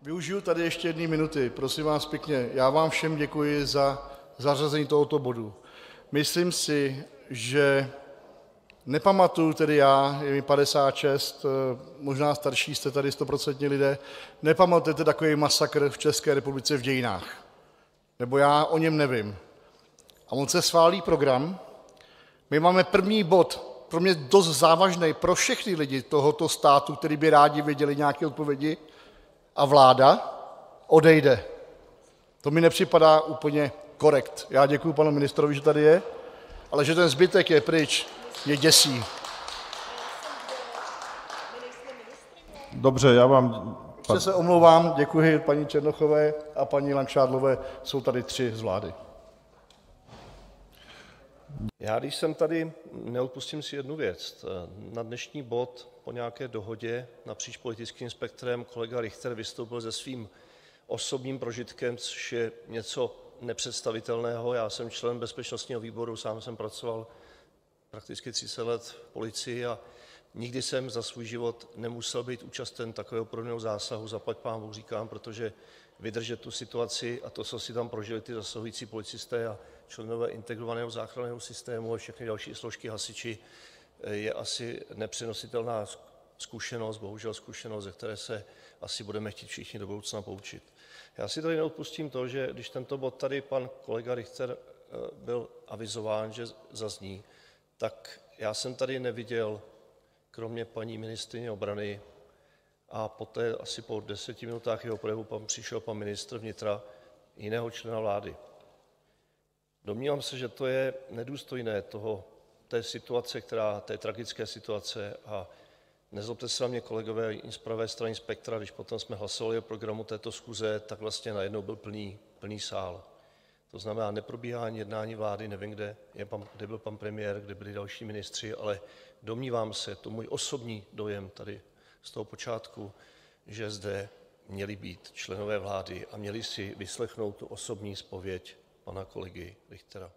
Využiju tady ještě 1 minuty, prosím vás pěkně. Já vám všem děkuji za zařazení tohoto bodu. Myslím si, že nepamatuju tedy já, je mi 56, možná starší jste tady 100% lidé, nepamatujete takový masakr v České republice v dějinách. Nebo já o něm nevím. A on se schválí program, my máme první bod, pro mě dost závažný, pro všechny lidi tohoto státu, kteří by rádi věděli nějaké odpovědi, a vláda odejde. To mi nepřipadá úplně korekt. Já děkuji panu ministrovi, že tady je, ale že ten zbytek je pryč, mě děsí. Dobře, já vám... Se omlouvám, děkuji paní Černochové a paní Langšádlové, jsou tady 3 z vlády. Já když jsem tady, neodpustím si jednu věc. Na dnešní bod po nějaké dohodě napříč politickým spektrem kolega Richter vystoupil se svým osobním prožitkem, což je něco nepředstavitelného. Já jsem člen bezpečnostního výboru, sám jsem pracoval prakticky 30 let v policii a nikdy jsem za svůj život nemusel být účasten takového podobného zásahu, zaplať pánbůh říkám, protože vydržet tu situaci a to, co si tam prožili ty zasahující policisté a členové integrovaného záchranného systému a všechny další složky hasiči, je asi nepřenositelná zkušenost, bohužel zkušenost, ze které se asi budeme chtít všichni do budoucna poučit. Já si tady neodpustím to, že když tento bod tady pan kolega Richter byl avizován, že zazní, tak já jsem tady neviděl kromě paní ministryně obrany a poté asi po 10 minutách jeho projevu přišel pan ministr vnitra, jiného člena vlády. Domnívám se, že to je nedůstojné té situace, té tragické situace, a nezlobte se na mě, kolegové z pravé strany spektra, když potom jsme hlasovali o programu této schůze, tak vlastně najednou byl plný sál. To znamená neprobíhání jednání vlády, nevím, kde byl pan premiér, kde byli další ministři, ale domnívám se, to můj osobní dojem tady z toho počátku, že zde měli být členové vlády a měli si vyslechnout tu osobní zpověď pana kolegy Richtera.